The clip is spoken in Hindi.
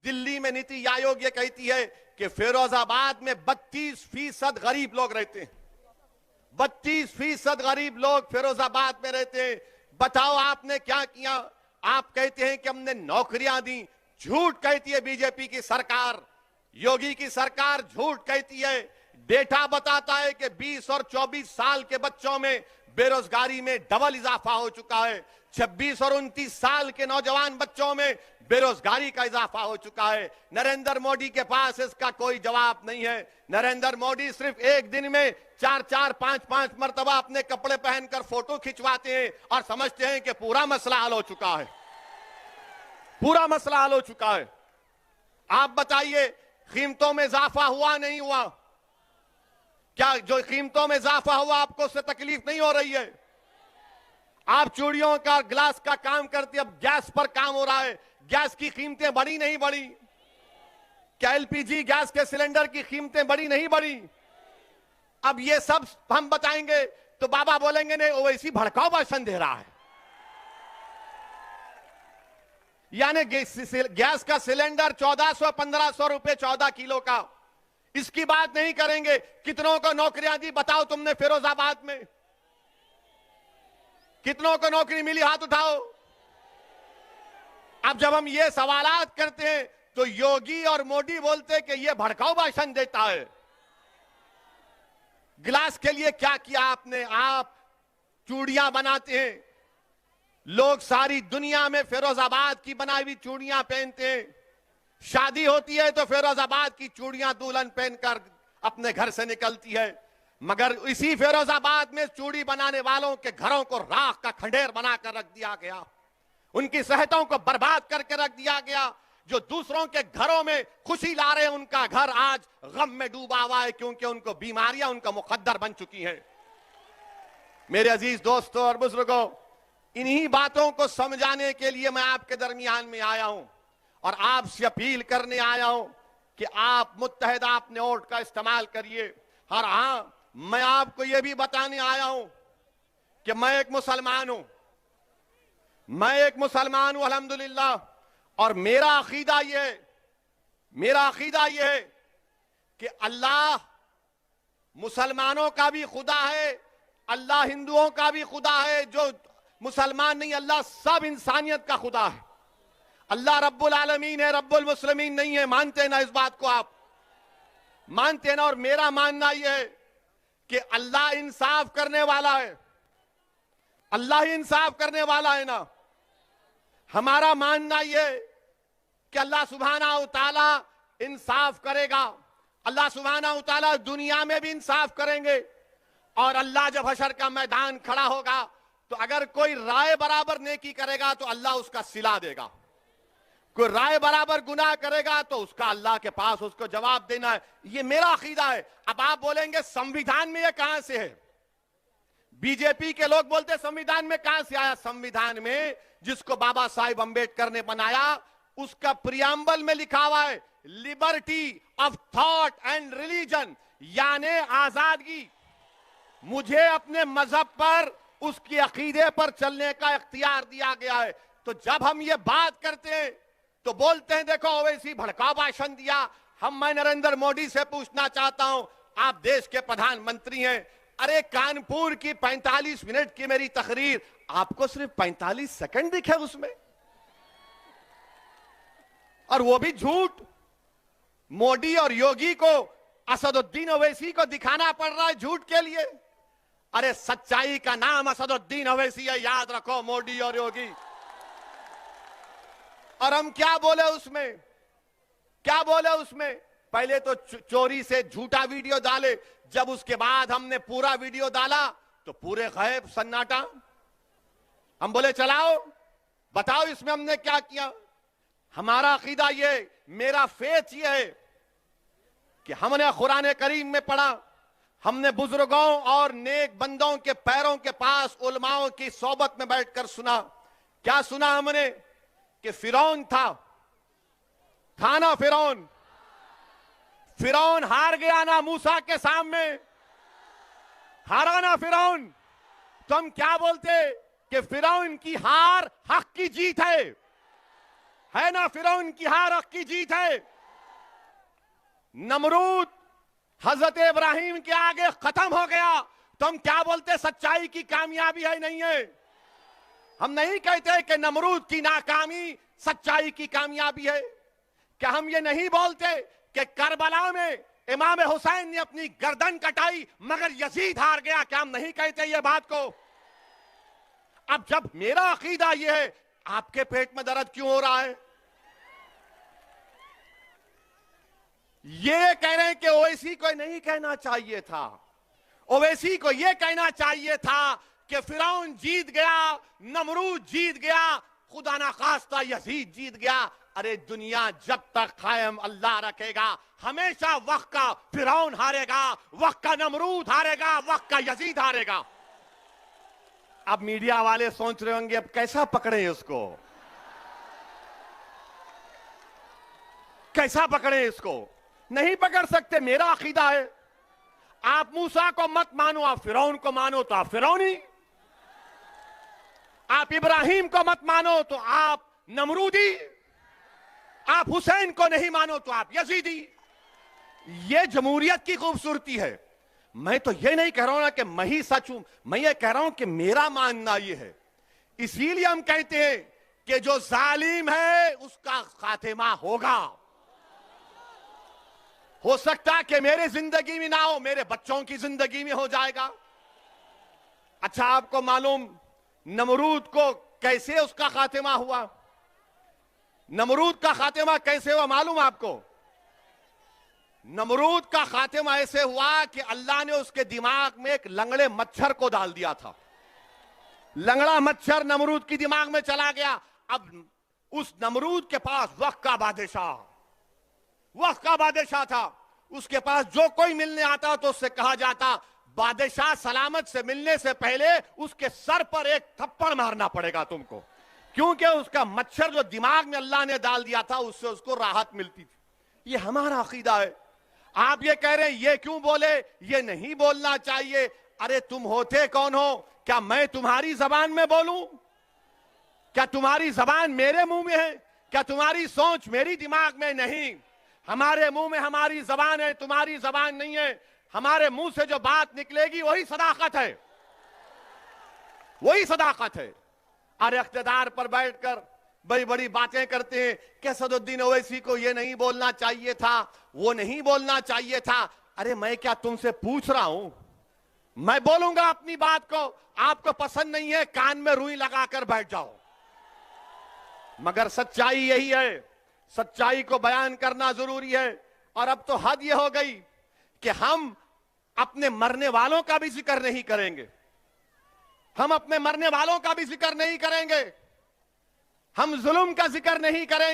दिल्ली में नीति आयोग ये कहती है कि फिरोजाबाद में 32% गरीब लोग रहते हैं। 32% गरीब लोग फिरोजाबाद में रहते हैं। बताओ आपने क्या किया? आप कहते हैं कि हमने नौकरियां दी। झूठ कहती है बीजेपी की सरकार, योगी की सरकार झूठ कहती है। डेटा बताता है कि 20 और 24 साल के बच्चों में बेरोजगारी में डबल इजाफा हो चुका है। 26 और 29 साल के नौजवान बच्चों में बेरोजगारी का इजाफा हो चुका है। नरेंद्र मोदी के पास इसका कोई जवाब नहीं है। नरेंद्र मोदी सिर्फ एक दिन में 4-4, 5-5 मरतबा अपने कपड़े पहनकर फोटो खिंचवाते हैं और समझते हैं कि पूरा मसला हल हो चुका है, पूरा मसला हल हो चुका है। आप बताइए, कीमतों में इजाफा हुआ नहीं हुआ? क्या जो कीमतों में इजाफा हुआ आपको उससे तकलीफ नहीं हो रही है? आप चूड़ियों का, ग्लास का काम करती, अब गैस पर काम हो रहा है। गैस की कीमतें बढ़ी नहीं बढ़ी? क्या एलपीजी गैस के सिलेंडर की कीमतें बढ़ी नहीं बढ़ी? अब ये सब हम बताएंगे तो बाबा बोलेंगे नहीं ओवैसी भड़काऊ भाषण दे रहा है। यानी गैस का सिलेंडर 1400-1500 रुपए 14 किलो का, इसकी बात नहीं करेंगे। कितनों को नौकरियां दी बताओ तुमने फिरोजाबाद में? कितनों को नौकरी मिली? हाथ उठाओ। अब जब हम ये सवालात करते हैं तो योगी और मोदी बोलते हैं कि ये भड़काऊ भाषण देता है। गिलास के लिए क्या किया आपने? आप चूड़ियां बनाते हैं, लोग सारी दुनिया में फिरोजाबाद की बनाई हुई चूड़ियां पहनते हैं। शादी होती है तो फिरोजाबाद की चूड़ियां दुल्हन पहनकर अपने घर से निकलती है। मगर इसी फिरोजाबाद में चूड़ी बनाने वालों के घरों को राख का खंडेर बनाकर रख दिया गया, उनकी सेहतों को बर्बाद करके रख दिया गया। जो दूसरों के घरों में खुशी ला रहे हैं, उनका घर आज गम में डूबा हुआ है, क्योंकि उनको बीमारियां उनका मुकद्दर बन चुकी हैं। मेरे अजीज दोस्तों और बुजुर्गों, इन्हीं बातों को समझाने के लिए मैं आपके दरमियान में आया हूं और आपसे अपील करने आया हूं कि आप मुत्तहिद अपने वोट का इस्तेमाल करिए। और हां, मैं आपको यह भी बताने आया हूं कि मैं एक मुसलमान हूं, मैं एक मुसलमान हूं अल्हम्दुलिल्लाह। और मेरा अकीदा यह है कि अल्लाह मुसलमानों का भी खुदा है, अल्लाह हिंदुओं का भी खुदा है। जो मुसलमान नहीं, अल्लाह सब इंसानियत का खुदा है। अल्लाह रब्बुल आलमीन है, रब्बुल मुस्लिमीन नहीं है। मानते ना? इस बात को आप मानते ना? और मेरा मानना यह है कि अल्लाह इंसाफ करने वाला है, अल्लाह ही इंसाफ करने वाला है ना। हमारा मानना यह कि अल्लाह सुब्हानहू व तआला इंसाफ करेगा। अल्लाह सुब्हानहू व तआला दुनिया में भी इंसाफ करेंगे। और अल्लाह जब हशर का मैदान खड़ा होगा तो अगर कोई राय बराबर नेकी करेगा तो अल्लाह उसका सिला देगा, कोई राय बराबर गुनाह करेगा तो उसका अल्लाह के पास उसको जवाब देना है। ये मेरा अकीदा है। अब आप बोलेंगे संविधान में ये कहां से है? बीजेपी के लोग बोलते संविधान में कहां से आया? संविधान में जिसको बाबा साहिब अंबेडकर ने बनाया, उसका प्रियम्बल में लिखा हुआ है liberty of thought and religion, यानी आजादगी, मुझे अपने मजहब पर, उसकी अकीदे पर चलने का इख्तियार दिया गया है। तो जब हम ये बात करते हैं तो बोलते हैं देखो ओवैसी भड़काऊ भाषण दिया। मैं नरेंद्र मोदी से पूछना चाहता हूं, आप देश के प्रधानमंत्री हैं, अरे कानपुर की 45 मिनट की मेरी तकरीर आपको सिर्फ 45 सेकंड दिखे उसमें, और वो भी झूठ। मोदी और योगी को, असदुद्दीन ओवैसी को दिखाना पड़ रहा है झूठ के लिए। अरे सच्चाई का नाम असदुद्दीन ओवैसी है, याद रखो, मोदी और योगी। और हम क्या बोले उसमें? क्या बोले उसमें? पहले तो चोरी से झूठा वीडियो डाले, जब उसके बाद हमने पूरा वीडियो डाला तो पूरे गायब, सन्नाटा। हम बोले चलाओ, बताओ इसमें हमने क्या किया। हमारा अकीदा ये, मेरा फेथ ये है कि हमने कुरान करीम में पढ़ा, हमने बुजुर्गों और नेक बंदों के पैरों के पास उलमाओं की सोबत में बैठकर सुना। क्या सुना हमने? कि फिरौन था ना फिरौन, फिरौन हार गया ना मूसा के सामने, हारा ना फिरौन। तो हम क्या बोलते कि फिरौन की हार हक की जीत है, है ना फिरौन की हार हक की जीत है। नमरूद हजरत इब्राहिम के आगे खत्म हो गया, तो हम क्या बोलते सच्चाई की कामयाबी है नहीं है? हम नहीं कहते कि नमरूद की नाकामी सच्चाई की कामयाबी है। क्या हम ये नहीं बोलते कि करबला में इमाम हुसैन ने अपनी गर्दन कटाई मगर यजीद हार गया? क्या हम नहीं कहते ये बात को? अब जब मेरा अकीदा ये है, आपके पेट में दर्द क्यों हो रहा है? ये कह रहे हैं कि ओवैसी को नहीं कहना चाहिए था, ओवैसी को यह कहना चाहिए था कि फिरौन जीत गया, नमरूद जीत गया, खुदा ना खास्ता यजीद जीत गया। अरे दुनिया जब तक कायम अल्लाह रखेगा, हमेशा वक्त का फिरौन हारेगा, वक्त का नमरूद हारेगा, वक्त का यजीद हारेगा। अब मीडिया वाले सोच रहे होंगे अब कैसा पकड़े इसको, कैसा पकड़े इसको? नहीं पकड़ सकते। मेरा अकीदा है, आप मूसा को मत मानो, आप फिरौन को मानो तो आप फिरौनी, आप इब्राहिम को मत मानो तो आप नमरूदी, आप हुसैन को नहीं मानो तो आप यजीदी। ये जमहूरियत की खूबसूरती है। मैं तो ये नहीं कह रहा हूं ना कि मैं ही सच हूं, मैं ये कह रहा हूं कि मेरा मानना ये है। इसीलिए हम कहते हैं कि जो जालिम है उसका खात्मा होगा। हो सकता है कि मेरे जिंदगी में ना हो, मेरे बच्चों की जिंदगी में हो जाएगा। अच्छा, आपको मालूम नमरूद को कैसे उसका खात्मा हुआ? नमरूद का खात्मा कैसे हुआ मालूम आपको? नमरूद का खात्मा ऐसे हुआ कि अल्लाह ने उसके दिमाग में एक लंगड़े मच्छर को डाल दिया था। लंगड़ा मच्छर नमरूद की दिमाग में चला गया। अब उस नमरूद के पास वक्त का बादशाह था। उसके पास जो कोई मिलने आता तो उससे कहा जाता, बादशाह सलामत से मिलने से पहले उसके सर पर एक थप्पड़ मारना पड़ेगा तुमको, क्योंकि उसका मच्छर जो दिमाग में अल्लाह ने डाल दिया था उससे उसको राहत मिलती थी। ये हमारा अकीदा है। आप ये कह रहे हैं ये क्यों बोले, ये नहीं बोलना चाहिए। अरे तुम होते कौन हो? क्या मैं तुम्हारी जबान में बोलूं? क्या तुम्हारी जबान मेरे मुंह में है? क्या तुम्हारी सोच मेरी दिमाग में नहीं? हमारे मुंह में हमारी जबान है, तुम्हारी जबान नहीं है। हमारे मुंह से जो बात निकलेगी वही सदाकत है, वही सदाकत है। अरे इख्तिदार पर बैठकर बड़ी बड़ी बातें करते हैं कि असदुद्दीन ओवैसी को ये नहीं बोलना चाहिए था, वो नहीं बोलना चाहिए था। अरे मैं क्या तुमसे पूछ रहा हूं? मैं बोलूंगा अपनी बात को, आपको पसंद नहीं है कान में रुई लगाकर बैठ जाओ। मगर सच्चाई यही है, सच्चाई को बयान करना जरूरी है। और अब तो हद ये हो गई कि हम अपने मरने वालों का भी जिक्र नहीं करेंगे, हम अपने मरने वालों का भी जिक्र नहीं करेंगे, हम जुल्म का जिक्र नहीं करेंगे।